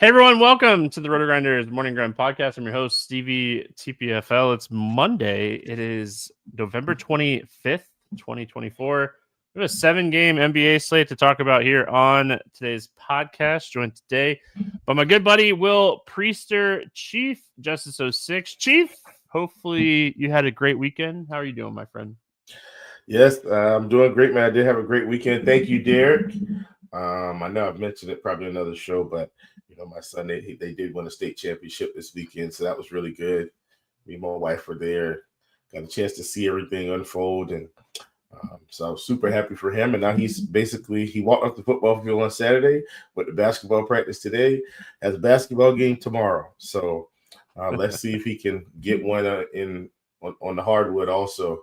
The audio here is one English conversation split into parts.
Hey everyone, welcome to the RotoGrinders Morning Grind podcast. I'm your host, Stevietpfl. It's Monday. It is November 25th, 2024. We have a 7-game NBA slate to talk about here on today's podcast. Joined today by my good buddy, Will Priester, ChiefJustice06. Chief, hopefully you had a great weekend. How are you doing, my friend? Yes, I'm doing great, man. I did have a great weekend. Thank you, Derek. I know I've mentioned it probably another show, but my son they did win a state championship this weekend, so that was really good. Me and my wife were there, got a chance to see everything unfold, and so I was super happy for him. And now he walked off the football field on Saturday, went to basketball practice today, has a basketball game tomorrow. So let's see if he can get one on the hardwood also.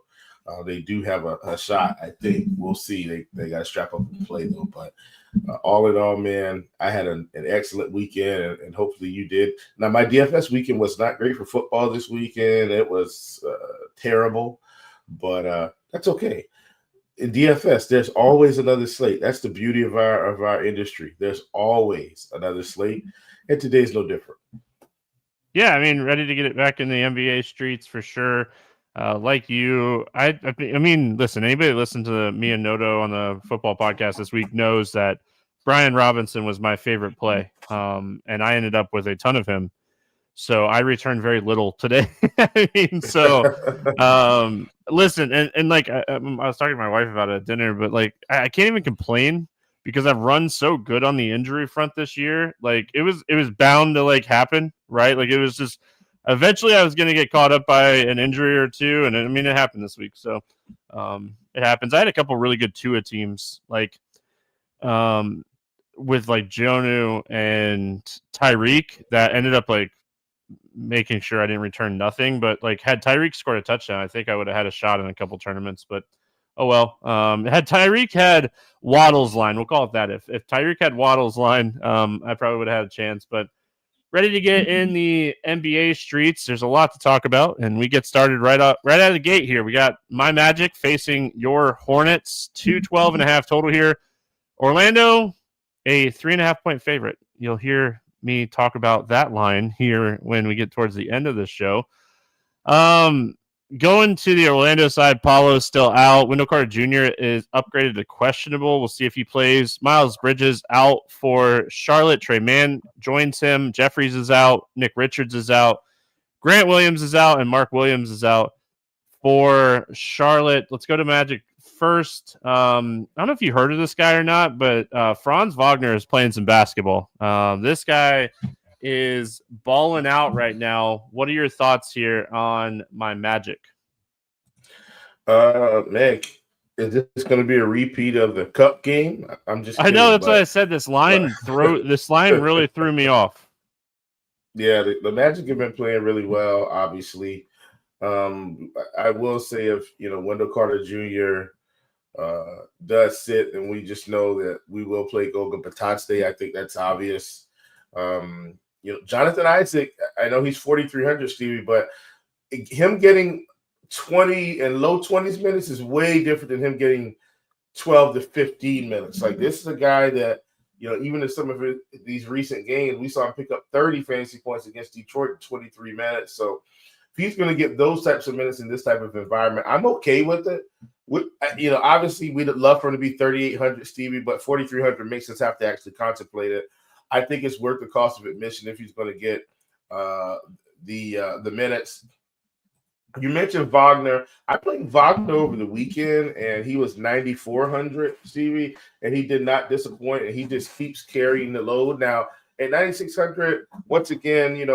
They do have a shot, I think. We'll see. They got to strap up and play, though. But all in all, man, I had an excellent weekend, and hopefully you did. Now, my DFS weekend was not great for football this weekend. It was terrible, but that's okay. In DFS, there's always another slate. That's the beauty of our industry. There's always another slate, and today's no different. Yeah, I mean, ready to get it back in the NBA streets for sure. Like you, I mean, listen, anybody that listened to me and Noto on the football podcast this week knows that Brian Robinson was my favorite play. And I ended up with a ton of him. So I returned very little today. I mean, listen, and like, I was talking to my wife about it at dinner, but like, I can't even complain because I've run so good on the injury front this year. Like it was bound to like happen, right? Like it was just, eventually I was going to get caught up by an injury or two. And I mean, it happened this week. So it happens. I had a couple really good Tua teams, like with like Jonu and Tyreek that ended up like making sure I didn't return nothing. But like had Tyreek scored a touchdown, I think I would have had a shot in a couple tournaments. But oh well. Had Tyreek had Waddle's line, we'll call it that. If Tyreek had Waddle's line, I probably would have had a chance. But ready to get in the NBA streets. There's a lot to talk about, and we get started right out of the gate here. We got my Magic facing your Hornets, 212.5 total here. Orlando, a 3.5 point favorite. You'll hear me talk about that line here when we get towards the end of the show. Going to the Orlando side, Paulo's still out. Wendell Carter Jr. is upgraded to questionable. We'll see if he plays. Miles Bridges out for Charlotte. Trey Mann joins him. Jeffries is out. Nick Richards is out. Grant Williams is out, and Mark Williams is out for Charlotte. Let's go to Magic first. I don't know if you heard of this guy or not, but Franz Wagner is playing some basketball. This guy is balling out right now. What are your thoughts here on my Magic? Man, is this going to be a repeat of the Cup game? I'm just kidding, I know that's why I said this line really threw me off. Yeah, the Magic have been playing really well, obviously. I will say if Wendell Carter Jr. Does sit, and we just know that we will play Goga Batiste. I think that's obvious. Jonathan Isaac, I know he's 4,300, Stevie, but him getting 20 and low 20s minutes is way different than him getting 12 to 15 minutes. Like, this is a guy that, even in some of these recent games, we saw him pick up 30 fantasy points against Detroit in 23 minutes. So if he's going to get those types of minutes in this type of environment, I'm okay with it. Obviously we'd love for him to be 3,800, Stevie, but 4,300 makes us have to actually contemplate it. I think it's worth the cost of admission if he's going to get the minutes. You mentioned Wagner. I played Wagner over the weekend, and he was 9,400, Stevie, and he did not disappoint, and he just keeps carrying the load. Now, at 9,600, once again,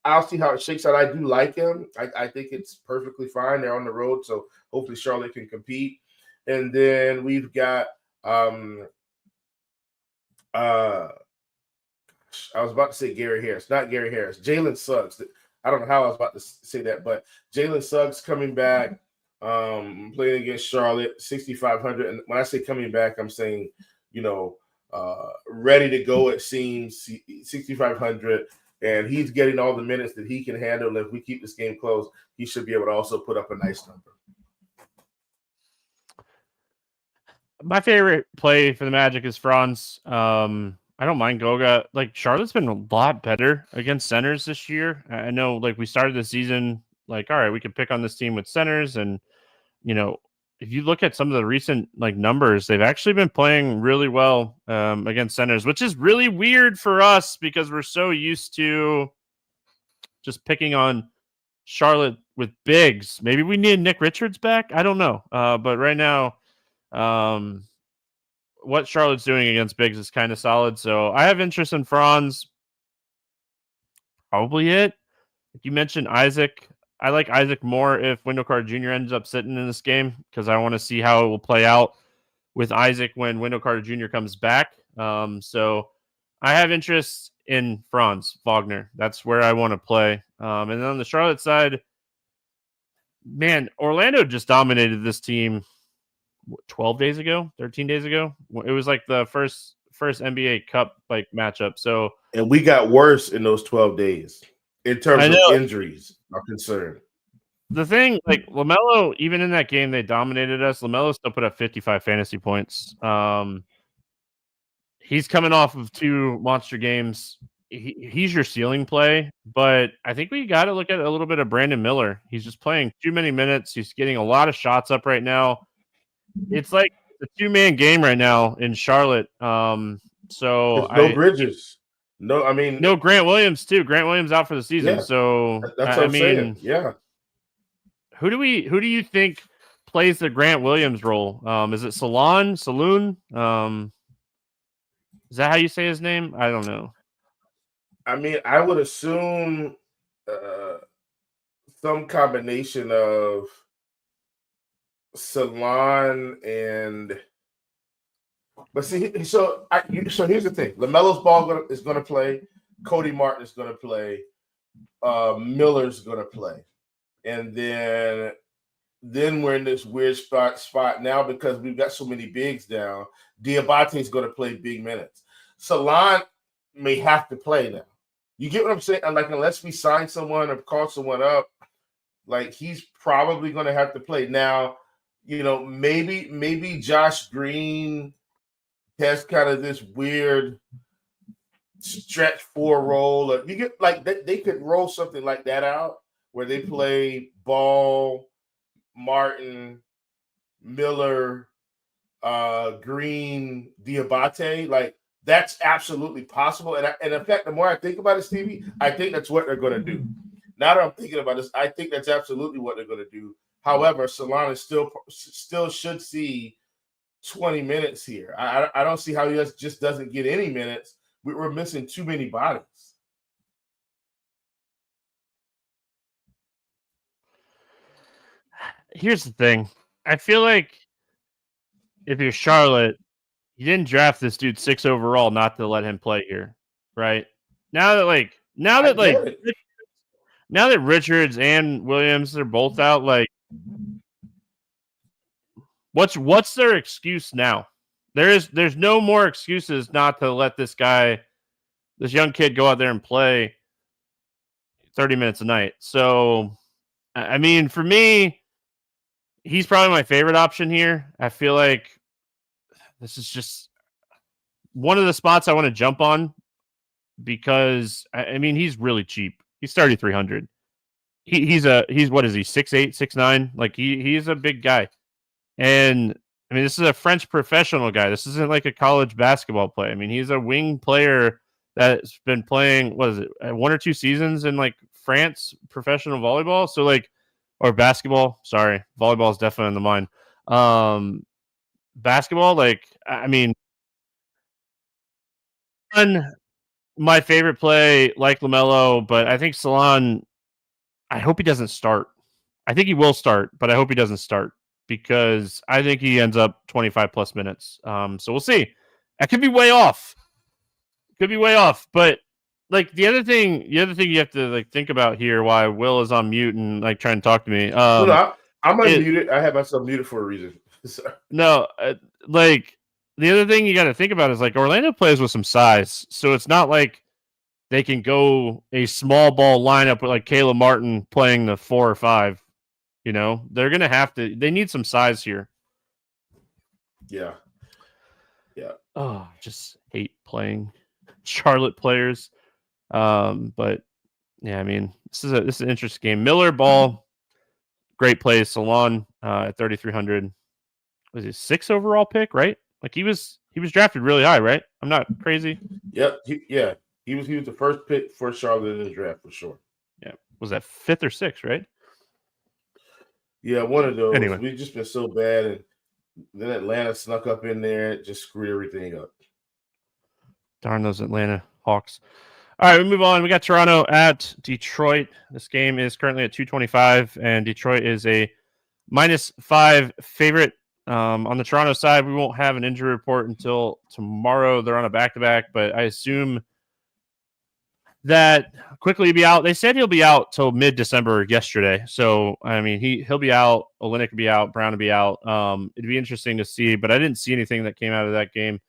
I'll see how it shakes out. I do like him. I think it's perfectly fine. They're on the road, so hopefully Charlotte can compete. And then we've got I was about to say Gary Harris, not Gary Harris, Jalen Suggs. I don't know how I was about to say that, but Jalen Suggs coming back, playing against Charlotte, 6,500. And when I say coming back, I'm saying, ready to go, it seems, 6,500. And he's getting all the minutes that he can handle. And if we keep this game close, he should be able to also put up a nice number. My favorite play for the Magic is Franz. I don't mind Goga. Like Charlotte's been a lot better against centers this year. I know, like we started the season, like all right, we could pick on this team with centers, and if you look at some of the recent like numbers, they've actually been playing really well against centers, which is really weird for us because we're so used to just picking on Charlotte with bigs. Maybe we need Nick Richards back. I don't know. But right now, what Charlotte's doing against bigs is kind of solid. So I have interest in Franz. Probably it. You mentioned Isaac. I like Isaac more if Wendell Carter Jr. ends up sitting in this game because I want to see how it will play out with Isaac when Wendell Carter Jr. comes back. So I have interest in Franz Wagner. That's where I want to play. And then on the Charlotte side, man, Orlando just dominated this team 12 days ago, 13 days ago. It was like the first NBA Cup like matchup. So and we got worse in those 12 days in terms of injuries are concerned. The thing, like LaMelo, even in that game, they dominated us. LaMelo still put up 55 fantasy points. He's coming off of 2 monster games. He's your ceiling play, but I think we got to look at a little bit of Brandon Miller. He's just playing too many minutes. He's getting a lot of shots up right now. It's like a 2-man game right now in Charlotte. So no Bridges. No, I mean no Grant Williams too. Grant Williams out for the season. Yeah, so that's what I'm saying. Yeah. Who do you think plays the Grant Williams role? Is it Saloon? Is that how you say his name? I don't know. I mean, I would assume some combination of Salon and. But see, so here's the thing: LaMelo's ball is going to play. Cody Martin is going to play. Miller's going to play, and then we're in this weird spot now because we've got so many bigs down. Diabate is going to play big minutes. Salon may have to play now. You get what I'm saying? Like, unless we sign someone or call someone up, like he's probably going to have to play now. Maybe Josh Green has kind of this weird stretch 4 role. Or you get like they could roll something like that out where they play Ball, Martin, Miller, Green, Diabate. Like that's absolutely possible. And in fact, the more I think about it, Stevie, I think that's what they're going to do. Now that I'm thinking about this, I think that's absolutely what they're going to do. However, Solana still should see 20 minutes here. I don't see how he just doesn't get any minutes. We're missing too many bodies. Here's the thing. I feel like if you're Charlotte, you didn't draft this dude 6 overall not to let him play here, right? Now that Richards and Williams are both out, like what's their excuse now? There's no more excuses not to let this young kid go out there and play 30 minutes a night. So, I mean, for me, he's probably my favorite option here. I feel like this is just one of the spots I want to jump on because, I mean, he's really cheap. He's 3,300. He's what is he, 6'8", 6'9"? Like, he's a big guy. And, I mean, this is a French professional guy. This isn't like a college basketball play. I mean, he's a wing player that's been playing, 1 or 2 seasons in, like, France professional volleyball. So, like, or basketball. Sorry. Volleyball is definitely on the mind. Basketball, like, I mean, my favorite play, like LaMelo, but I think Salon, I hope he doesn't start. I think he will start, but I hope he doesn't start because I think he ends up 25 plus minutes. So we'll see. That could be way off. But like the other thing you have to like think about here why Will is on mute and like trying to talk to me. I'm unmuted. I have myself muted for a reason. No, like the other thing you got to think about is like Orlando plays with some size, so it's not like they can go a small ball lineup with like Caleb Martin playing the 4 or 5. They're gonna have to. They need some size here. Yeah. Oh, just hate playing Charlotte players. But yeah, I mean, this is an interesting game. Miller Ball, great play. Salon at 3,300. Was he 6 overall pick, right? Like he was drafted really high, right? I'm not crazy. Yep. He was the first pick for Charlotte in the draft for sure. Yeah. Was that 5th or 6th, right? Yeah, one of those. Anyway. We've just been so bad, and then Atlanta snuck up in there, just screwed everything up. Darn those Atlanta Hawks. All right, we move on. We got Toronto at Detroit. This game is currently at 225, and Detroit is a -5 favorite. On the Toronto side, we won't have an injury report until tomorrow. They're on a back-to-back, but I assume that Quickly be out. They said he'll be out till mid-December yesterday. So, I mean, he'll be out. Olynyk will be out. Brown will be out. It'd be interesting to see, but I didn't see anything that came out of that game.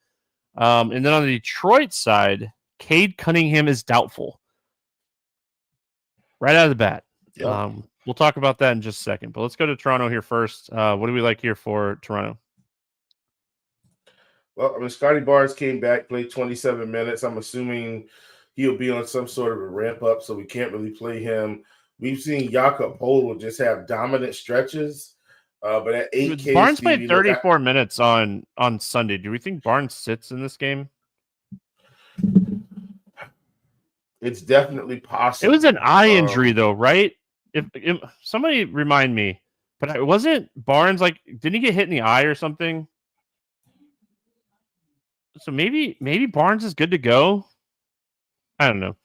And then on the Detroit side, Cade Cunningham is doubtful. Right out of the bat. Yep. We'll talk about that in just a second, but let's go to Toronto here first. What do we like here for Toronto? Well, I mean, Scotty Barnes came back, played 27 minutes. I'm assuming he'll be on some sort of a ramp up, so we can't really play him. We've seen Jakob Poeltl just have dominant stretches, but at 8K, Barnes played 34 minutes on Sunday. Do we think Barnes sits in this game? It's definitely possible. It was an eye injury, though, right? If somebody remind me, but it wasn't Barnes. Like, didn't he get hit in the eye or something? So maybe Barnes is good to go. I don't know.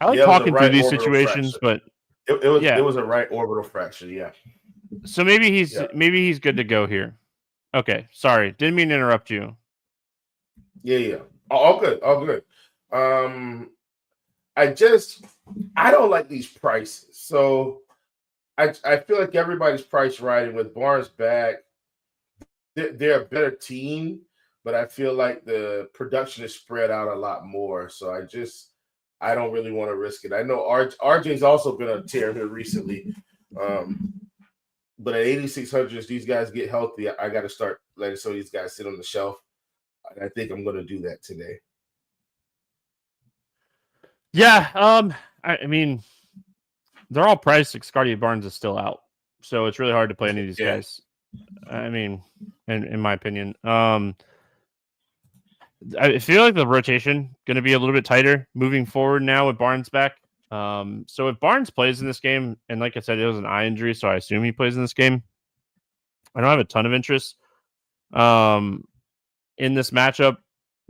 I like talking through these situations, fracture. but it was a right orbital fracture. Yeah. So maybe he's good to go here. Okay, sorry, didn't mean to interrupt you. Yeah. All good. I don't like these prices. So I feel like everybody's price riding with Barnes back. They're a better team, but I feel like the production is spread out a lot more. So I don't really want to risk it. I know RJ's also been on a tear here recently. But at 8,600, these guys get healthy. I got to start letting some of these guys sit on the shelf. I think I'm going to do that today. Yeah, I mean, they're all priced like Scotty Barnes is still out, so it's really hard to play any of these guys. I mean, in my opinion, I feel like the rotation going to be a little bit tighter moving forward now with Barnes back. So if Barnes plays in this game, and like I said, it was an eye injury, so I assume he plays in this game. I don't have a ton of interest in this matchup.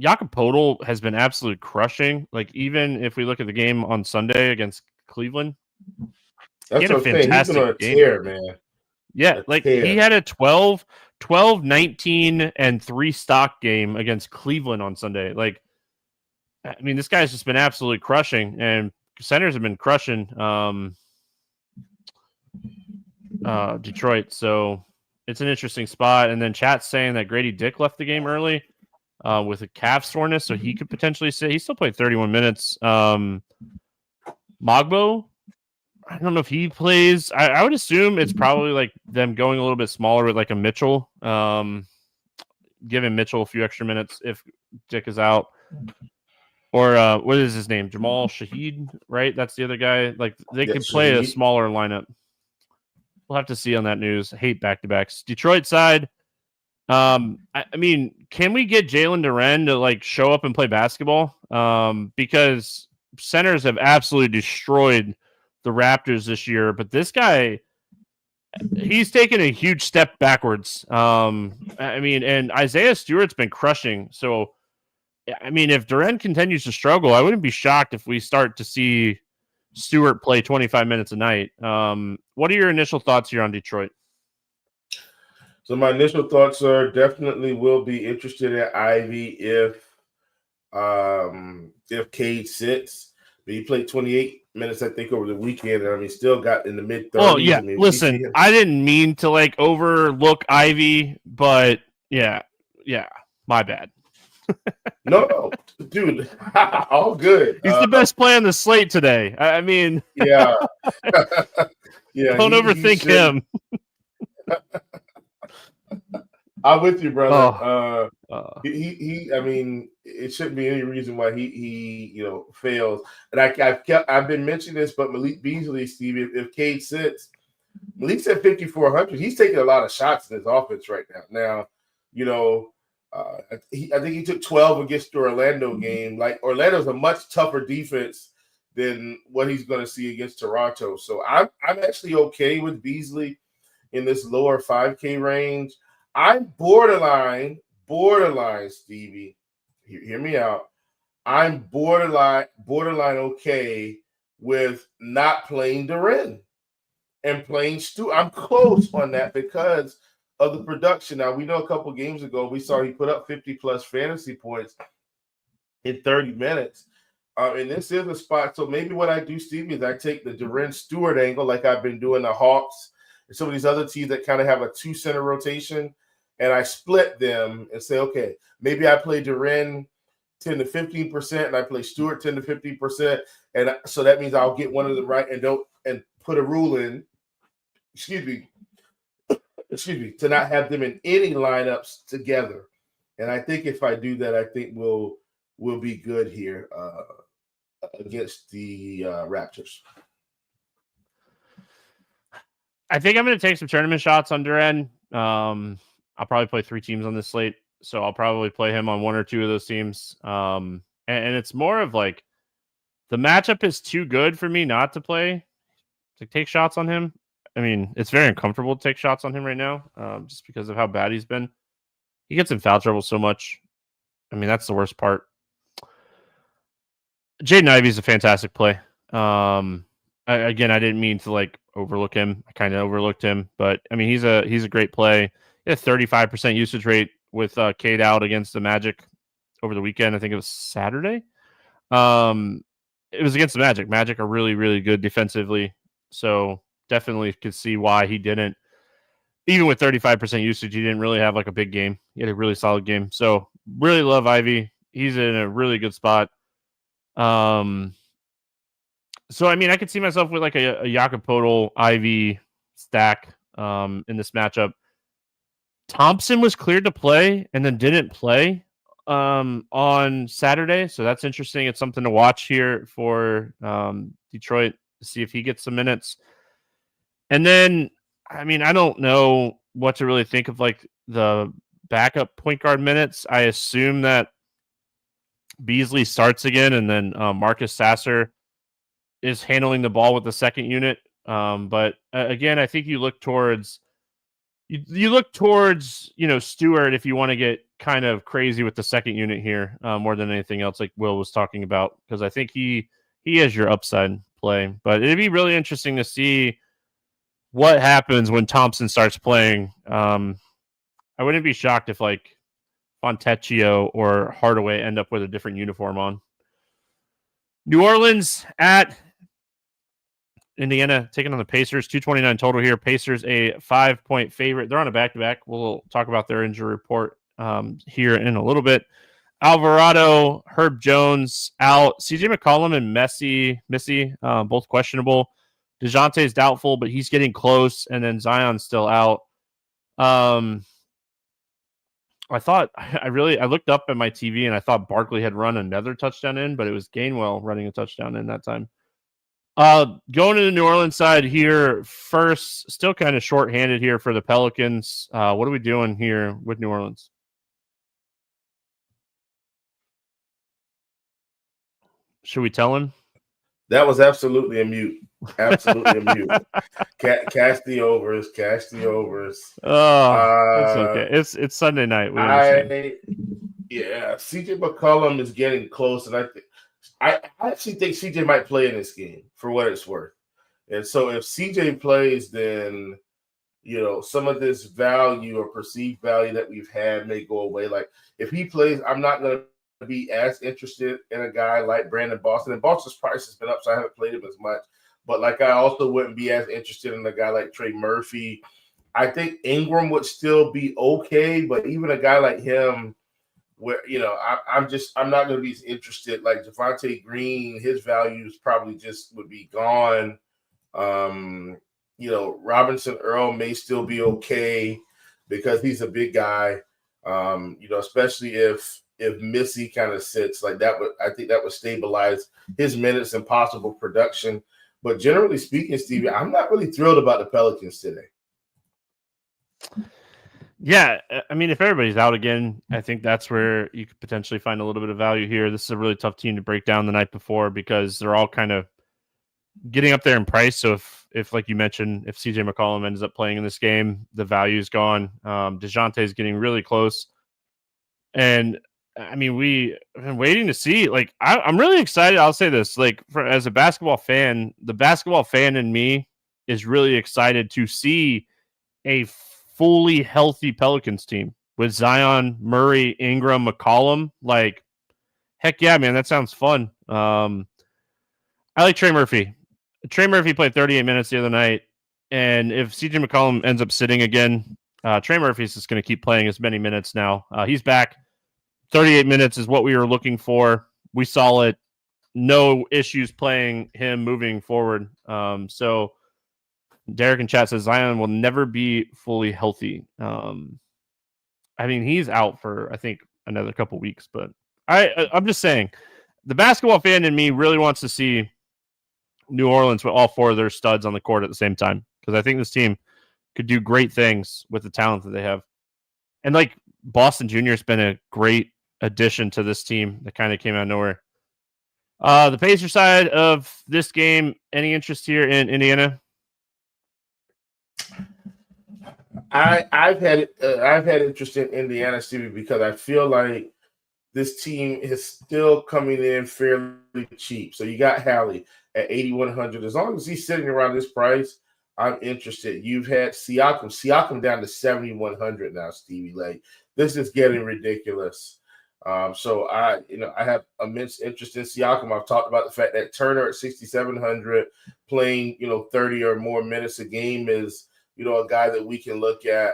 Jakob Poeltl has been absolutely crushing. Like, even if we look at the game on Sunday against Cleveland, that's what I'm saying. He's been on a tear, man. Yeah, he had a 12, 19, and 3 stock game against Cleveland on Sunday. Like, I mean, this guy's just been absolutely crushing, and centers have been crushing Detroit. So it's an interesting spot. And then chat's saying that Grady Dick left the game early with a calf soreness, so he could potentially sit. He still played 31 minutes. Mogbo, I don't know if he plays. I would assume it's probably like them going a little bit smaller with like a Mitchell, giving Mitchell a few extra minutes if Dick is out. Or what is his name? Jamal Shaheed, right? That's the other guy. Like, they could play a smaller lineup. We'll have to see on that news. I hate back-to-backs. Detroit side, I mean, can we get Jalen Duren to like show up and play basketball? Because centers have absolutely destroyed the Raptors this year, but this guy, he's taken a huge step backwards. I mean, and Isaiah Stewart's been crushing. So, I mean, if Duren continues to struggle, I wouldn't be shocked if we start to see Stewart play 25 minutes a night. What are your initial thoughts here on Detroit? So my initial thoughts are definitely will be interested in Ivy if Cade sits. But he played 28 minutes, I think, over the weekend, and I mean, still got in the mid-30s. Oh, yeah. I mean, listen, I didn't mean to like overlook Ivy, but yeah, my bad. No, dude, all good. He's the best play on the slate today. I mean, yeah. Don't overthink him. I'm with you, brother. Oh, He. I mean, it shouldn't be any reason why he fails. And I've been mentioning this, but Malik Beasley, Steve, if Cade sits, Malik's at 5,400. He's taking a lot of shots in his offense right now. Now, you know, I think he took 12 against the Orlando game. Like Orlando's a much tougher defense than what he's going to see against Toronto. So I'm actually okay with Beasley in this lower 5K range. I'm borderline, Stevie. Hear me out. I'm borderline okay with not playing Duren and playing Stu. I'm close on that because of the production. Now, we know a couple games ago, we saw he put up 50-plus fantasy points in 30 minutes. And this is a spot. So maybe what I do, Stevie, is I take the Duren Stewart angle like I've been doing the Hawks and some of these other teams that kind of have a two-center rotation, and I split them and say, okay, maybe I play Duren 10 to 15%, and I play Stewart 10 to 15%, and so that means I'll get one of them right and put a rule in, excuse me, to not have them in any lineups together. And I think if I do that, I think we'll be good here against the Raptors. I think I'm going to take some tournament shots on Duren. I'll probably play 3 teams on this slate, so I'll probably play him on 1 or 2 of those teams. And it's more of like the matchup is too good for me not to take shots on him. I mean, it's very uncomfortable to take shots on him right now, just because of how bad he's been. He gets in foul trouble so much. I mean, that's the worst part. Jaden Ivey's a fantastic play. I didn't mean to overlook him. I kind of overlooked him, but I mean, he's a great play. He had a 35% usage rate with Cade out against the Magic over the weekend. I think it was Saturday. It was against the Magic. Magic are really, really good defensively, so definitely could see why he didn't. Even with 35% usage, he didn't really have a big game. He had a really solid game. So really love Ivey. He's in a really good spot. So, I mean, I could see myself with a Jakob Poeltl Ivy stack in this matchup. Thompson was cleared to play and then didn't play on Saturday. So that's interesting. It's something to watch here for Detroit to see if he gets some minutes. And then, I mean, I don't know what to really think of the backup point guard minutes. I assume that Beasley starts again and then Marcus Sasser is handling the ball with the second unit. But again, I think you look towards Stewart if you want to get kind of crazy with the second unit here, more than anything else, like Will was talking about, because I think he is your upside play. But it'd be really interesting to see what happens when Thompson starts playing. I wouldn't be shocked if Fontecchio or Hardaway end up with a different uniform on. New Orleans at Indiana taking on the Pacers, 229 total here. Pacers a 5-point favorite. They're on a back-to-back. We'll talk about their injury report here in a little bit. Alvarado, Herb Jones out. CJ McCollum and Missy, both questionable. DeJounte's doubtful, but he's getting close. And then Zion's still out. I looked up at my TV and I thought Barkley had run another touchdown in, but it was Gainwell running a touchdown in that time. Going to the New Orleans side here first, still kind of short-handed here for the Pelicans. What are we doing here with New Orleans? Should we tell him? That was absolutely a mute. Absolutely a mute. Cash the overs. Oh, it's okay. It's Sunday night. CJ McCollum is getting close, and I actually think CJ might play in this game for what it's worth. And so if CJ plays, then some of this value or perceived value that we've had may go away. Like if he plays, I'm not going to be as interested in a guy like Brandon Boston. And Boston's price has been up, so I haven't played him as much. But I also wouldn't be as interested in a guy like Trey Murphy. I think Ingram would still be okay, but even a guy like him, where I'm not going to be as interested. Like Javonte Green, his values probably just would be gone. Robinson Earl may still be okay. because he's a big guy. Especially if Missy kind of sits like that, I think that would stabilize his minutes and possible production. But generally speaking, Stevie, I'm not really thrilled about the Pelicans today. Yeah, I mean, if everybody's out again, I think that's where you could potentially find a little bit of value here. This is a really tough team to break down the night before because they're all kind of getting up there in price. So if like you mentioned, if CJ McCollum ends up playing in this game, the value is gone. DeJounte is getting really close. And I mean, we have been waiting to see. Like, I'm really excited. I'll say this, like, as a basketball fan, the basketball fan in me is really excited to see a fully healthy Pelicans team with Zion, Murray, Ingram, McCollum. Like, heck yeah, man, that sounds fun. I like Trey Murphy. Trey Murphy played 38 minutes the other night, and if CJ McCollum ends up sitting again, Trey Murphy's just going to keep playing as many minutes now. He's back. 38 minutes is what we were looking for. We saw it. No issues playing him moving forward. So Derek in chat says Zion will never be fully healthy. I mean, he's out for, I think, another couple weeks, but I'm just saying the basketball fan in me really wants to see New Orleans with all four of their studs on the court at the same time, because I think this team could do great things with the talent that they have. And like Boston Jr. has been a great addition to this team that kind of came out of nowhere. The Pacer side of this game, any interest here in Indiana? I've had interest in Indiana, Stevie, because I feel like this team is still coming in fairly cheap. So you got Hallie at 8,100. As long as he's sitting around this price, I'm interested. You've had Siakam down to 7,100 now, Stevie. Like, this is getting ridiculous. So I have immense interest in Siakam. I've talked about the fact that Turner at 6,700 playing, 30 or more minutes a game is, a guy that we can look at.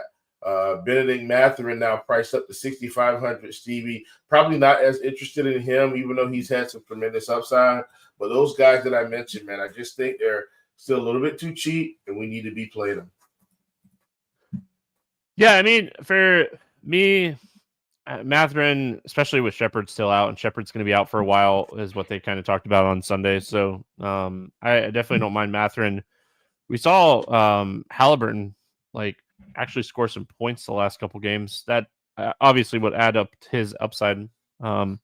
Benedict Mathurin now priced up to 6,500, Stevie. Probably not as interested in him, even though he's had some tremendous upside. But those guys that I mentioned, man, I just think they're still a little bit too cheap, and we need to be playing them. Yeah, I mean, for me, Mathurin, especially with Shepard still out, and Shepard's going to be out for a while, is what they kind of talked about on Sunday. So I definitely don't mind Mathurin. We saw Halliburton actually score some points the last couple games. That obviously would add up to his upside. I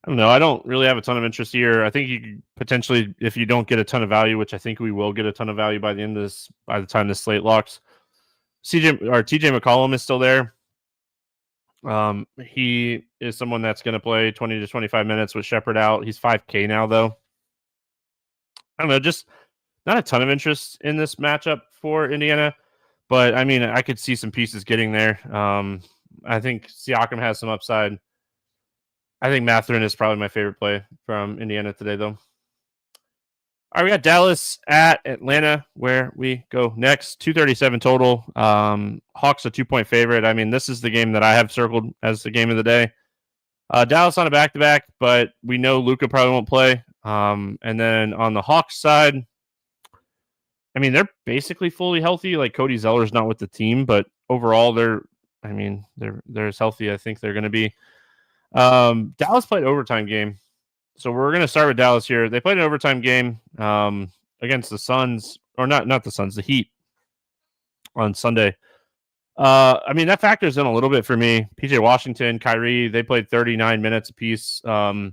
don't know. I don't really have a ton of interest here. I think you could potentially, if you don't get a ton of value, which I think we will get a ton of value by the time this slate locks. TJ McCollum is still there. He is someone that's going to play 20 to 25 minutes with Shepard out. He's 5K now, though. I don't know, just not a ton of interest in this matchup for Indiana, but I mean, I could see some pieces getting there. I think Siakam has some upside. I think Mathurin is probably my favorite play from Indiana today, though. All right, we got Dallas at Atlanta, where we go next. 237 total. Hawks a 2-point favorite. I mean, this is the game that I have circled as the game of the day. Dallas on a back-to-back, but we know Luka probably won't play. And then on the Hawks side, I mean, they're basically fully healthy. Like, Cody Zeller's not with the team, but overall, they're as healthy I think they're going to be. Dallas played overtime game. So we're going to start with Dallas here. They played an overtime game against the Suns, or not the Suns, the Heat on Sunday. I mean, that factors in a little bit for me. PJ Washington, Kyrie, they played 39 minutes apiece. No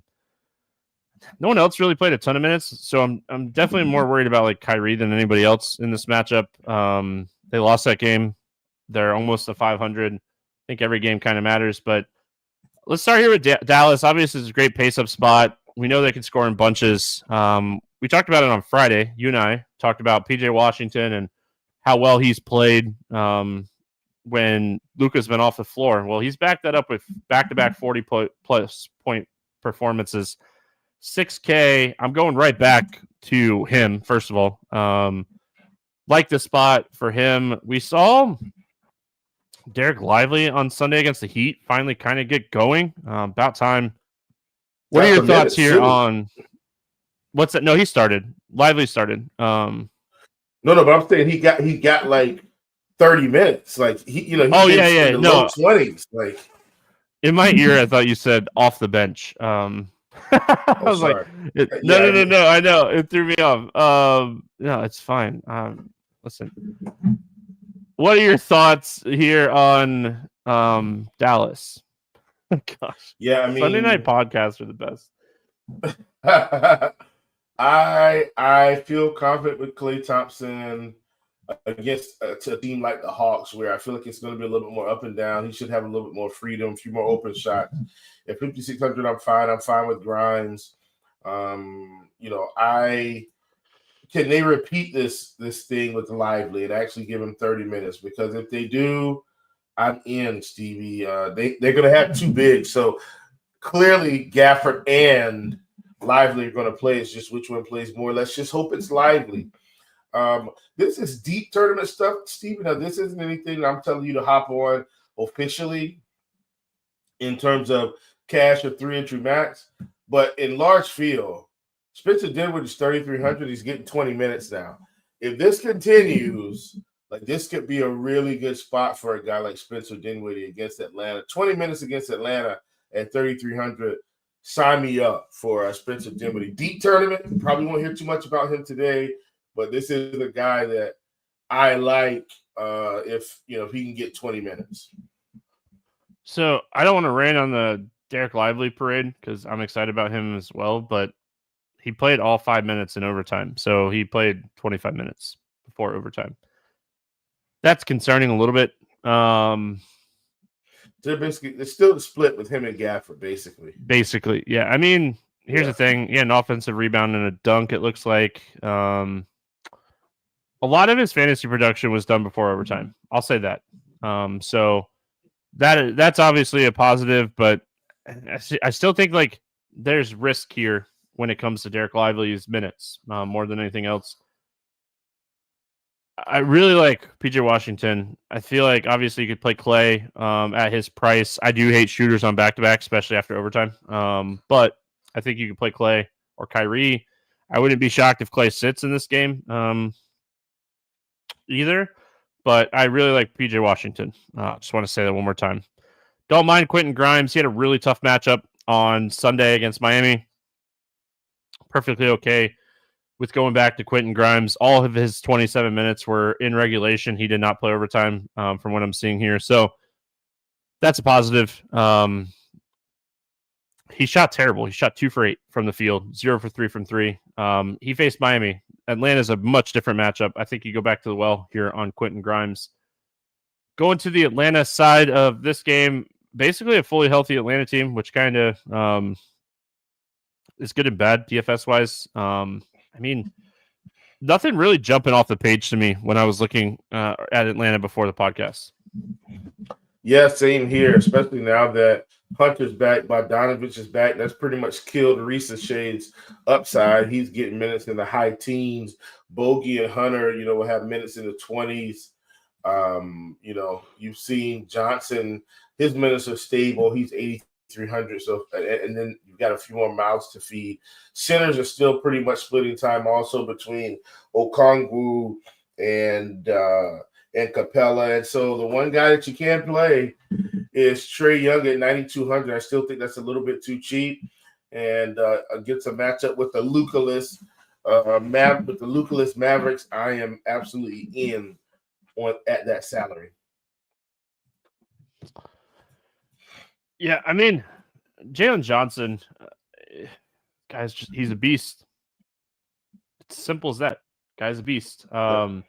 one else really played a ton of minutes, so I'm definitely more worried about like Kyrie than anybody else in this matchup. They lost that game. They're almost to 500. I think every game kind of matters, but let's start here with Dallas. Obviously, it's a great pace-up spot. We know they can score in bunches. We talked about it on Friday. You and I talked about PJ Washington and how well he's played when Luka's been off the floor. Well, he's backed that up with back-to-back 40-plus point performances. 6K. I'm going right back to him, first of all. Like the spot for him. We saw Derek Lively on Sunday against the Heat finally kind of get going. About time. What are your thoughts here on what's that? No, he started. Lively started. No, but I'm saying he got like 30 minutes. Like he's in the low 20s. Like in my ear, I thought you said off the bench. I was sorry. No. I know it threw me off. No, it's fine. Listen, what are your thoughts here on Dallas? Gosh, yeah, I mean, Sunday night podcasts are the best. I feel confident with Klay Thompson against a team like the Hawks, where I feel like it's going to be a little bit more up and down. He should have a little bit more freedom, a few more open shots. At 5,600, I'm fine. I'm fine with Grimes. Can they repeat this thing with Lively and actually give him 30 minutes? Because if they do, I'm in, Stevie. They're going to have two bigs. So clearly Gafford and Lively are going to play. It's just which one plays more. Let's just hope it's Lively. This is deep tournament stuff, Stevie. Now, this isn't anything I'm telling you to hop on officially in terms of cash or 3-entry max. But in large field, Spencer Dinwiddie is 3,300. He's getting 20 minutes now. If this continues, like this could be a really good spot for a guy like Spencer Dinwiddie against Atlanta. 20 minutes against Atlanta at 3,300. Sign me up for Spencer Dinwiddie. Deep tournament. Probably won't hear too much about him today, but this is a guy that I like if he can get 20 minutes. So I don't want to rain on the Derek Lively parade because I'm excited about him as well, but he played all 5 minutes in overtime. So he played 25 minutes before overtime. That's concerning a little bit. They're still split with him and Gafford, basically. Basically, yeah. I mean, here's the thing. Yeah, an offensive rebound and a dunk, it looks like. A lot of his fantasy production was done before overtime. I'll say that. So that's obviously a positive, but I still think like there's risk here when it comes to Derek Lively's minutes more than anything else. I really like PJ Washington. I feel like obviously you could play Klay at his price. I do hate shooters on back-to-back, especially after overtime. But I think you could play Klay or Kyrie. I wouldn't be shocked if Klay sits in this game either. But I really like PJ Washington. Just want to say that one more time. Don't mind Quentin Grimes. He had a really tough matchup on Sunday against Miami. Perfectly okay with going back to Quentin Grimes. All of his 27 minutes were in regulation. He did not play overtime from what I'm seeing here. So that's a positive. He shot terrible. He shot 2 for 8 from the field, 0 for 3 from 3. He faced Miami. Atlanta's a much different matchup. I think you go back to the well here on Quentin Grimes. Going to the Atlanta side of this game, basically a fully healthy Atlanta team, which kind of is good and bad DFS-wise. I mean, nothing really jumping off the page to me when I was looking at Atlanta before the podcast. Yeah, same here, especially now that Hunter's back, Bogdanovich is back. That's pretty much killed Reese's Shade's upside. He's getting minutes in the high teens. Bogey and Hunter, will have minutes in the 20s. You've seen Johnson, his minutes are stable. He's 8,300. So, and then you've got a few more mouths to feed. Centers are still pretty much splitting time also between Okongwu and Capella. And so the one guy that you can play is Trae Young at 9,200. I still think that's a little bit too cheap. And against a matchup with the Luka-less Mavericks, I am absolutely in at that salary. Yeah, I mean, Jalen Johnson, guys, he's a beast. It's simple as that. Guy's a beast. I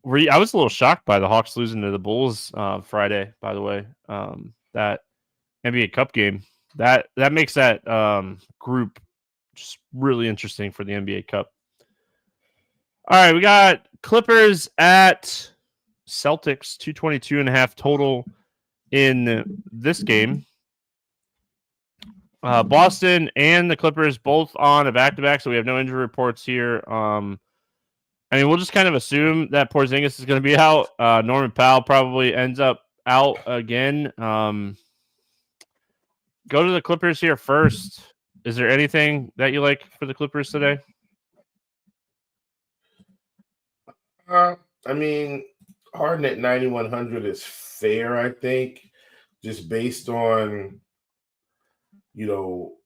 was a little shocked by the Hawks losing to the Bulls Friday, by the way. That NBA Cup game. That makes that group just really interesting for the NBA Cup. All right, we got Clippers at Celtics, 222.5 total in this game. Boston and the Clippers both on a back-to-back, so we have no injury reports here. We'll just kind of assume that Porzingis is going to be out. Norman Powell probably ends up out again. Go to the Clippers here first. Is there anything that you like for the Clippers today? Harden at 9,100 is fair, I think, just based on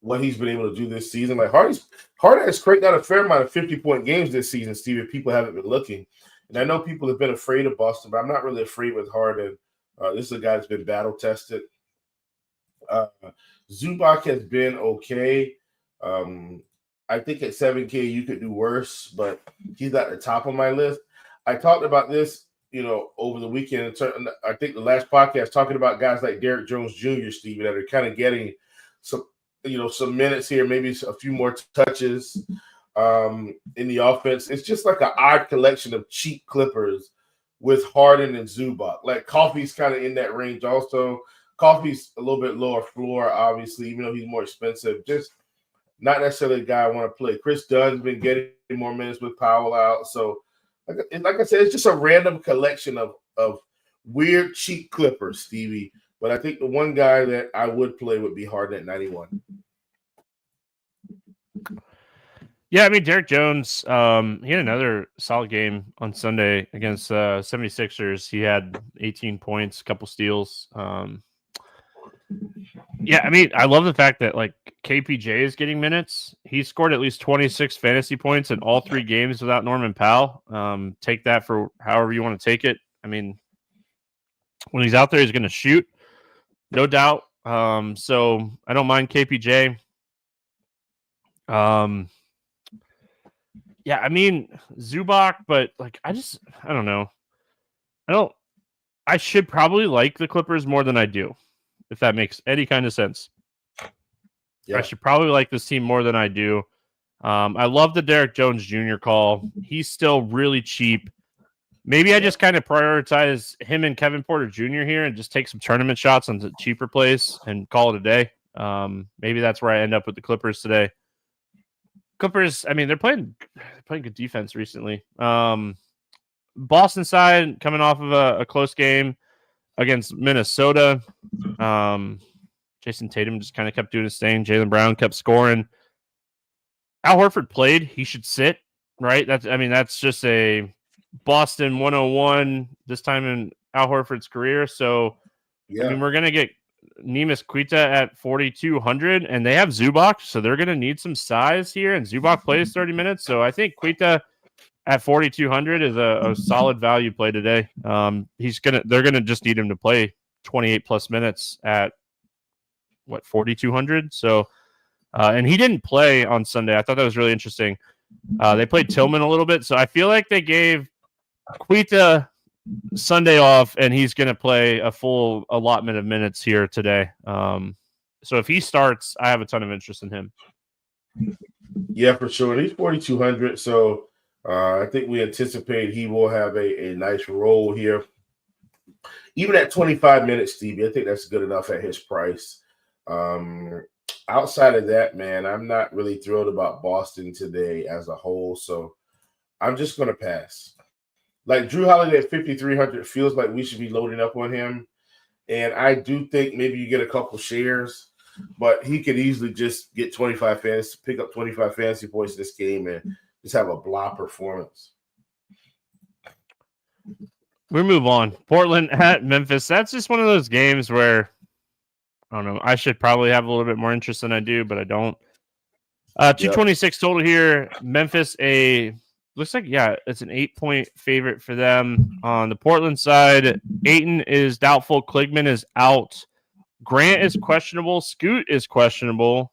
what he's been able to do this season. Like Harden has cranked out a fair amount of 50-point games this season, Steve, if people haven't been looking. And I know people have been afraid of Boston, but I'm not really afraid with Harden. This is a guy that's been battle tested. Zubac has been okay. I think at 7K you could do worse, but he's at the top of my list. I talked about this, over the weekend. I think the last podcast talking about guys like Derrick Jones Jr., Steve, that are kind of getting some minutes here, maybe a few more touches in the offense. It's just like an odd collection of cheap Clippers with Harden and Zubac. Like Coffey's kind of in that range also. Coffey's a little bit lower floor, obviously, even though he's more expensive. Just not necessarily a guy I want to play. Chris Dunn's been getting more minutes with Powell out. So, like I said, it's just a random collection of weird, cheap Clippers, Stevie. But I think the one guy that I would play would be Harden at 91. Yeah, I mean, Derrick Jones, he had another solid game on Sunday against 76ers. He had 18 points, a couple steals. Yeah, I mean, I love the fact that, like, KPJ is getting minutes. He scored at least 26 fantasy points in all 3 games without Norman Powell. Take that for however you want to take it. I mean, when he's out there, he's going to shoot, no doubt. So I don't mind KPJ. Yeah, I mean, Zubac, but, like, I don't know. I should probably like the Clippers more than I do, if that makes any kind of sense. Yeah. I should probably like this team more than I do. I love the Derrick Jones Jr. call. He's still really cheap. Maybe I just kind of prioritize him and Kevin Porter Jr. here and just take some tournament shots on the cheaper plays and call it a day. Maybe that's where I end up with the Clippers today. Clippers, I mean, they're playing good defense recently. Boston side coming off of a close game against Minnesota. Jason Tatum just kind of kept doing his thing. Jaylen Brown kept scoring. Al Horford played. He should sit, right? That's just a Boston 101 this time in Al Horford's career. So, yeah. I mean, we're going to get Neemias Queta at 4,200, and they have Zubac, so they're going to need some size here, and Zubac plays 30 minutes. So I think Queta at 4,200 is a solid value play today. They're going to just need him to play 28 plus minutes at 4,200. So, and he didn't play on Sunday. I thought that was really interesting. They played Tillman a little bit. So I feel like they gave Queta Sunday off, and he's going to play a full allotment of minutes here today. So if he starts, I have a ton of interest in him. Yeah, for sure. He's 4,200. So I think we anticipate he will have a nice role here. Even at 25 minutes, Stevie, I think that's good enough at his price. Outside of that, man, I'm not really thrilled about Boston today as a whole. So I'm just going to pass. Like Drew Holiday at 5,300 feels like we should be loading up on him. And I do think maybe you get a couple shares, but he could easily just get pick up 25 fantasy points in this game and just have a blah performance. We move on. Portland at Memphis. That's just one of those games where, I don't know, I should probably have a little bit more interest than I do, but I don't. 226 total here. Memphis, looks like, yeah, it's an 8-point favorite for them. On the Portland side, Ayton is doubtful. Klingman is out. Grant is questionable. Scoot is questionable.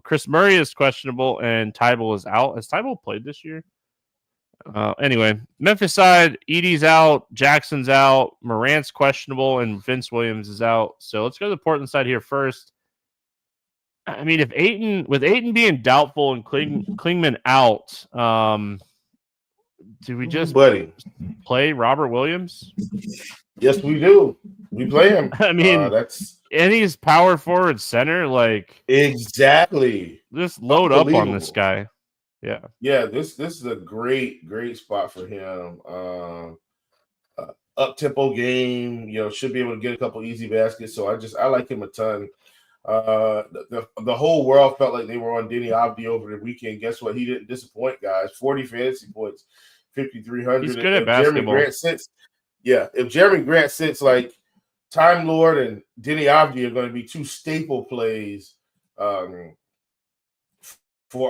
Chris Murray is questionable. And Tybal is out. Has Tybal played this year? Anyway, Memphis side, Edie's out. Jackson's out. Morant's questionable. And Vince Williams is out. So let's go to the Portland side here first. I mean, with Ayton being doubtful and Klingman out, do we just play Robert Williams? Yes, we do. We play him. I mean, and he's power forward center. Like, exactly. Just load up on this guy. Yeah. Yeah, this is a great spot for him. Up-tempo game, should be able to get a couple easy baskets. So I like him a ton. The whole world felt like they were on Denny Avdi over the weekend. Guess what? He didn't disappoint, guys. 40 fantasy points, 5,300. He's good at basketball. Jeremy Grant Yeah, if Jeremy Grant sits, like Time Lord and Denny Avdi are going to be two staple plays for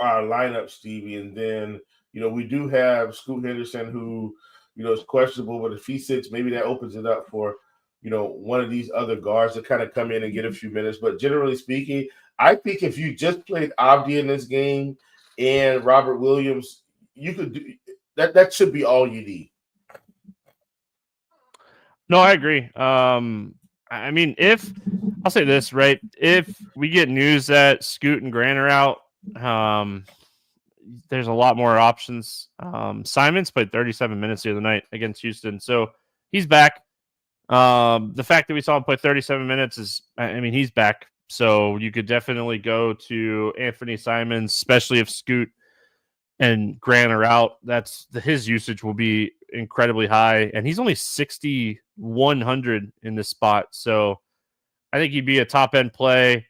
our lineup, Stevie. And then, we do have Scoot Henderson, who, is questionable, but if he sits, maybe that opens it up for, one of these other guards to kind of come in and get a few minutes. But generally speaking, I think if you just played Avdi in this game and Robert Williams, you could do that. That should be all you need. No, I agree. I mean, I'll say this, right? If we get news that Scoot and Grant are out, there's a lot more options. Simons played 37 minutes the other night against Houston, so he's back. The fact that we saw him play 37 minutes he's back. So you could definitely go to Anthony Simons, especially if Scoot and Grant are out. His usage will be incredibly high, and he's only 6,100 in this spot. So I think he'd be a top end play.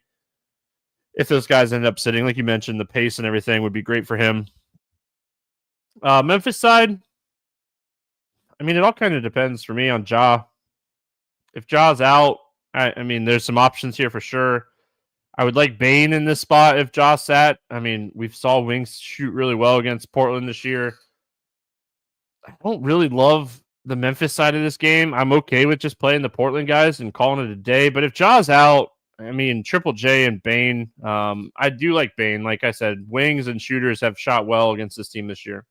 If those guys end up sitting, like you mentioned, the pace and everything would be great for him. Memphis side, it all kind of depends for me on Ja. If Ja's out, there's some options here for sure. I would like Bane in this spot if Ja sat. We saw Wings shoot really well against Portland this year. I don't really love the Memphis side of this game. I'm okay with just playing the Portland guys and calling it a day. But if Ja's out, Triple J and Bane, I do like Bane. Like I said, wings and shooters have shot well against this team this year.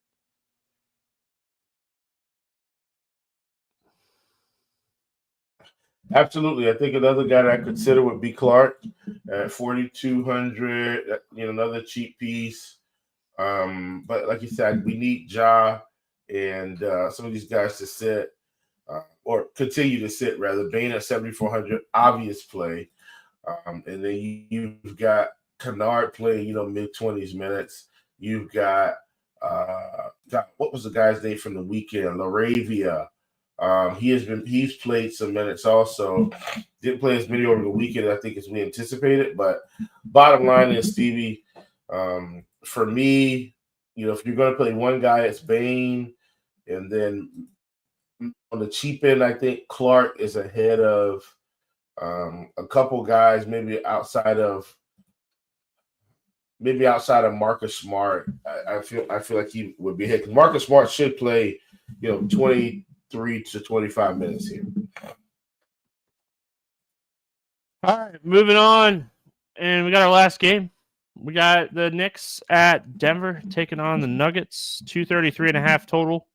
Absolutely. I think another guy that I consider would be Clark at 4,200, another cheap piece. But like you said, we need Ja and some of these guys to sit or continue to sit, rather. Bane at 7,400, obvious play. And then you've got Kennard playing, mid-20s minutes. You've got what was the guy's name from the weekend? Laravia. He's played some minutes also. Didn't play as many over the weekend, I think, as we anticipated. But bottom line is, Stevie, for me, if you're going to play one guy, it's Bane. And then on the cheap end, I think Clark is ahead of a couple guys, maybe outside of Marcus Smart. I feel like he would be ahead. Marcus Smart should play, 23 to 25 minutes here. All right, moving on. And we got our last game. We got the Knicks at Denver taking on the Nuggets, 233.5 total.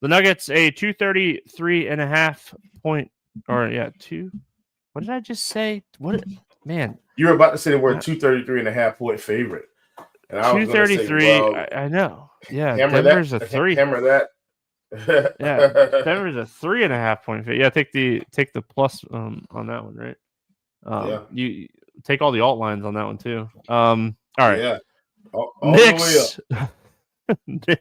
The Nuggets, a 233.5 point, two. What did I just say? Man. You were about to say the word 233.5 point favorite. And I was 233, I know. Yeah, Denver's a 3. Hammer that. Yeah, Denver's a 3.5 point favorite. Yeah, take the plus on that one, right? Yeah. You take all the alt lines on that one too. All right. Yeah. All Knicks. The way up.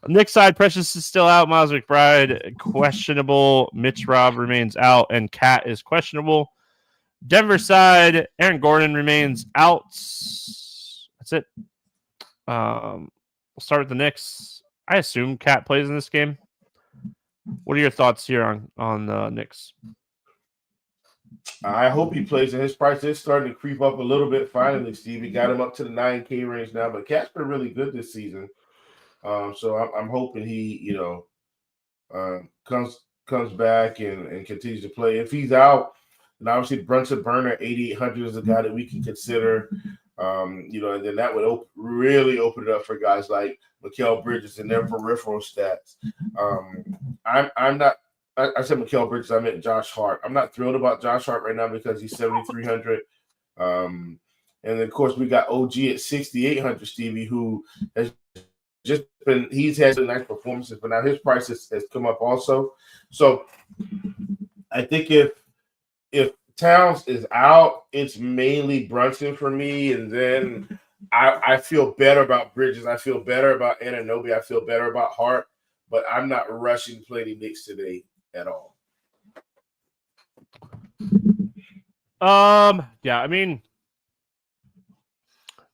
Knicks side, Precious is still out. Miles McBride questionable. Mitch Robb remains out, and Cat is questionable. Denver side, Aaron Gordon remains out. That's it. We'll start with the Knicks. I assume Cat plays in this game. What are your thoughts here on the Knicks? I hope he plays, and his price is starting to creep up a little bit. Finally, Steve, he got him up to the 9K range now, but Cat's been really good this season. So I'm hoping he, comes back and continues to play. If he's out, and obviously Brunson Burner 8,800 is a guy that we can consider. And then that would really open it up for guys like Mikal Bridges and their peripheral stats. I'm not. I said Mikal Bridges. I meant Josh Hart. I'm not thrilled about Josh Hart right now because he's 7,300. And then of course we got OG at 6,800. Stevie, who has just been. He's had some nice performances, but now his price has come up also. So I think if Towns is out, it's mainly Brunson for me, and then I feel better about Bridges. I feel better about Anunoby. I feel better about Hart, but I'm not rushing to play the Knicks today at all. Yeah,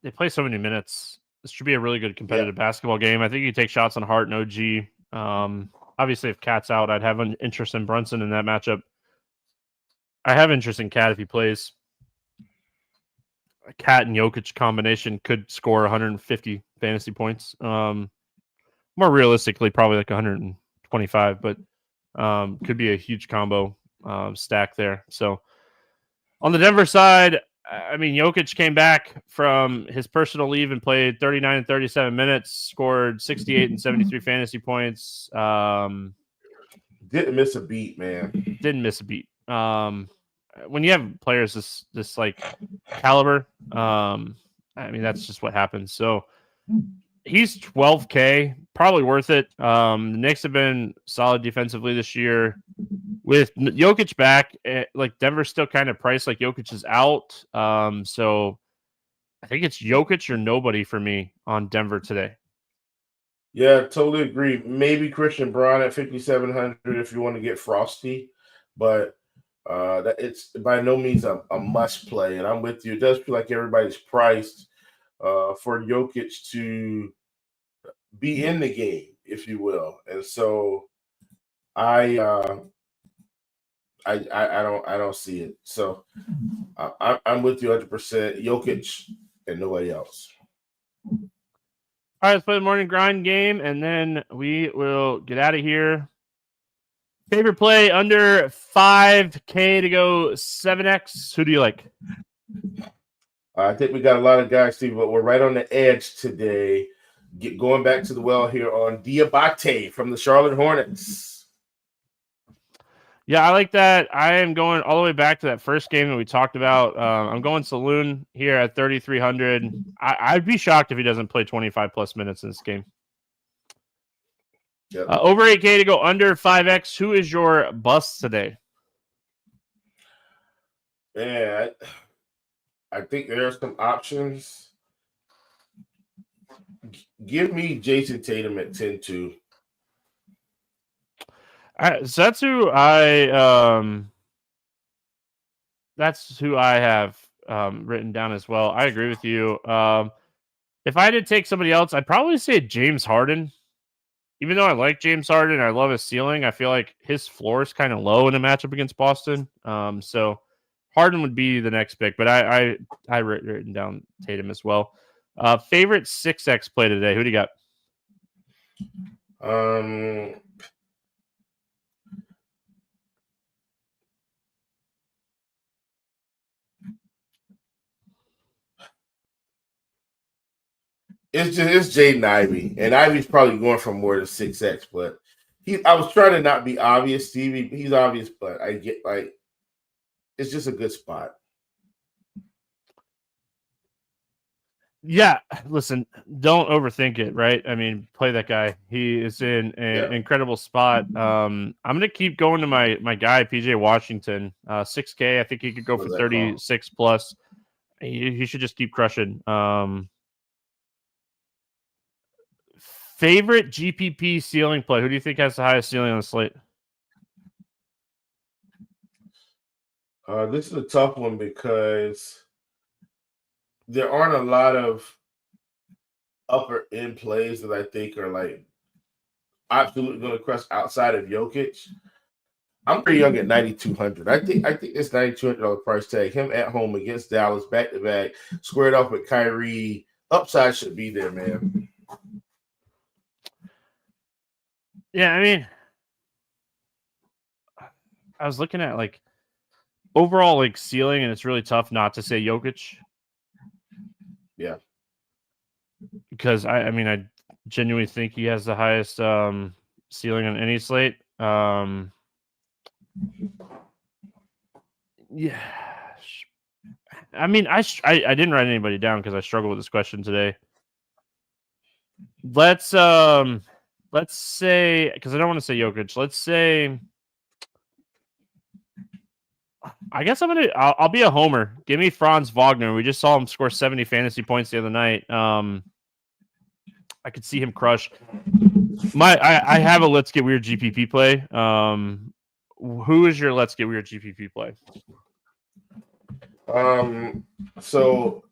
they play so many minutes. This should be a really good competitive basketball game. I think you take shots on Hart and OG. Obviously, if Cat's out, I'd have an interest in Brunson in that matchup. I have interest in Cat if he plays. A Cat and Jokic combination could score 150 fantasy points. More realistically, probably like 125, but could be a huge combo stack there. So on the Denver side, I mean, Jokic came back from his personal leave and played 39 and 37 minutes, scored 68 and 73 fantasy points. Didn't miss a beat, man. Didn't miss a beat. When you have players this like caliber, I mean, that's just what happens. So he's 12K, probably worth it. The Knicks have been solid defensively this year. With Jokic back, like Denver's still kind of priced like Jokic is out. So I think it's Jokic or nobody for me on Denver today. Yeah, totally agree. Maybe Christian Braun at 5,700 if you want to get frosty, but that it's by no means a must play. And I'm with you. It does feel like everybody's priced for Jokic to be in the game, if you will. And so I don't see it. So I'm with you 100%. Jokic and nobody else. All right, let's play the morning grind game, and then we will get out of here. Favorite play under 5K to go 7X. Who do you like? I think we got a lot of guys, Steve, but we're right on the edge today. Going back to the well here on Diabate from the Charlotte Hornets. Yeah, I like that. I am going all the way back to that first game that we talked about. I'm going Saloon here at 3,300. I'd be shocked if he doesn't play 25-plus minutes in this game. Yep. Over 8K to go under 5X. Who is your bust today? Yeah, I think there are some options. Give me Jason Tatum at 10-2. So that's who I have written down as well. I agree with you. If I had to take somebody else, I'd probably say James Harden. Even though I like James Harden, I love his ceiling. I feel like his floor is kind of low in a matchup against Boston. So Harden would be the next pick, but I written down Tatum as well. Favorite 6X play today? Who do you got? It's Jaden Ivey, and Ivy's probably going for more than 6X, but I was trying to not be obvious, Stevie. He's obvious, but I get like it's just a good spot. Yeah, listen, don't overthink it, right? I mean, play that guy. He is in an incredible spot. I'm gonna keep going to my guy, PJ Washington. 6K. I think he could go for 36 plus. He should just keep crushing. Favorite GPP ceiling play? Who do you think has the highest ceiling on the slate? This is a tough one because there aren't a lot of upper end plays that I think are like absolutely going to crush outside of Jokic. I'm pretty young at 9,200. I think this $9,200 price tag, him at home against Dallas, back to back, squared off with Kyrie. Upside should be there, man. Yeah, I mean, I was looking at like overall like ceiling, and it's really tough not to say Jokic. Yeah, because I genuinely think he has the highest ceiling on any slate. Yeah, I mean, I didn't write anybody down because I struggled with this question today. Let's say, because I don't want to say Jokic. Let's say, I guess I'll be a homer. Give me Franz Wagner. We just saw him score 70 fantasy points the other night. I could see him crush. I have a Let's Get Weird GPP play. Who is your Let's Get Weird GPP play? So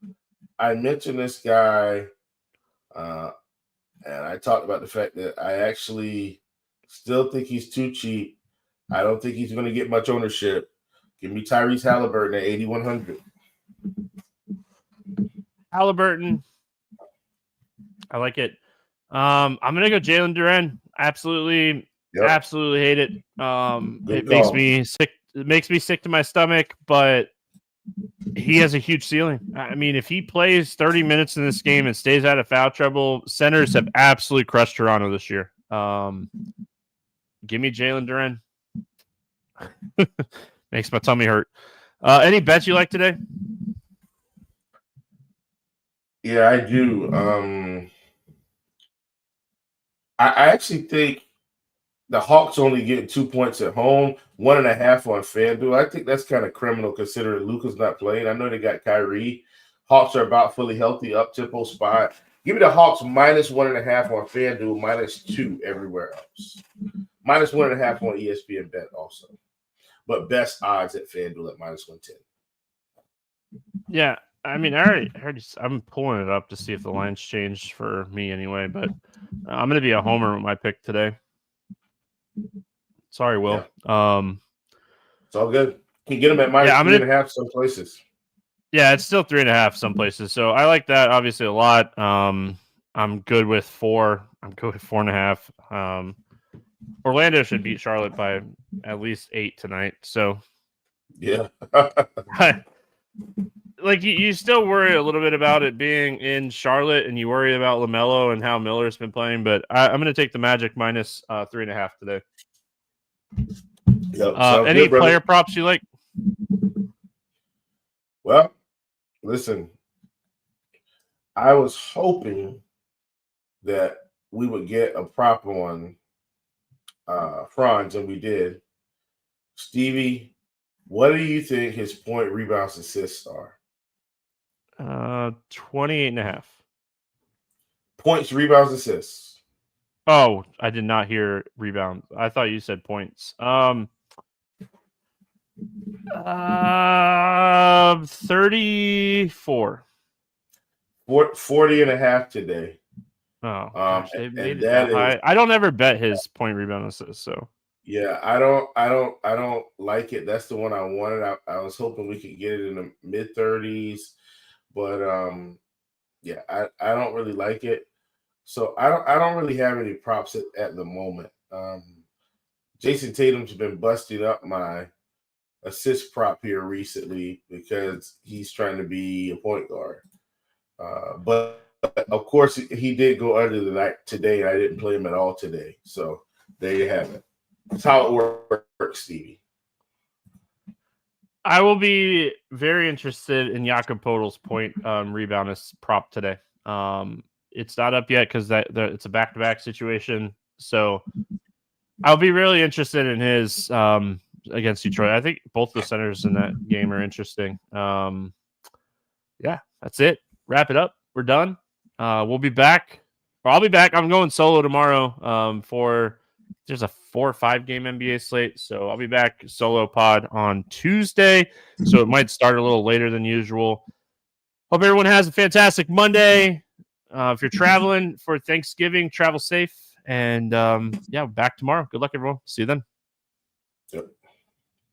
I mentioned this guy, and I talked about the fact that I actually Still think he's too cheap. I don't think he's going to get much ownership. Give me Tyrese Halliburton at 8,100. Halliburton. I like it. I'm going to go Jalen Duren. Absolutely hate it. It makes me sick. It makes me sick to my stomach, but he has a huge ceiling. I mean, if he plays 30 minutes in this game and stays out of foul trouble, centers have absolutely crushed Toronto this year. Give me Jalen Duren. Makes my tummy hurt. Any bets you like today? Yeah, I do. I actually think the Hawks only get 2 points at home, 1.5 on FanDuel. I think that's kind of criminal considering Luka's not playing. I know they got Kyrie. Hawks are about fully healthy, up-tempo spot. Give me the Hawks minus 1.5 on FanDuel, -2 everywhere else. Minus 1.5 on ESPN Bet also. But best odds at FanDuel at -110. Yeah, I mean, I'm pulling it up to see if the line's changed for me anyway, but I'm going to be a homer with my pick today. Sorry, Will. Yeah. It's all good. You can get them at -3.5 some places. Yeah, it's still 3.5 some places. So I like that obviously a lot. I'm good with 4. I'm good with 4.5. Orlando should beat Charlotte by at least 8 tonight. So yeah. Like you still worry a little bit about it being in Charlotte, and you worry about LaMelo and how Miller's been playing. But I'm going to take the Magic minus 3.5 today. Yep, any player props you like? Well, listen, I was hoping that we would get a prop on Franz, and we did. Stevie, what do you think his point, rebounds, assists are? 28.5 points, rebounds, assists. Oh, I did not hear rebound. I thought you said points. 34. 40.5 today. Oh, gosh, they made it that high. I don't ever bet his point, rebound, assist. So yeah, I don't like it. That's the one I wanted. I was hoping we could get it in the mid-30s, but yeah, I don't really like it. So I don't really have any props at the moment. Jason Tatum's been busting up my assist prop here recently because he's trying to be a point guard. But of course, he did go under the night today. I didn't play him at all today. So there you have it. That's how it works, Stevie. I will be very interested in Jakob Poeltl's point rebound prop today. It's not up yet because it's a back-to-back situation. So I'll be really interested in his against Detroit. I think both the centers in that game are interesting. Yeah, that's it. Wrap it up. We're done. We'll be back. I'll be back. I'm going solo tomorrow there's a 4 or 5 game NBA slate. So I'll be back solo pod on Tuesday. So it might start a little later than usual. Hope everyone has a fantastic Monday. If you're traveling for Thanksgiving, travel safe. And yeah, back tomorrow. Good luck, everyone. See you then. Yep.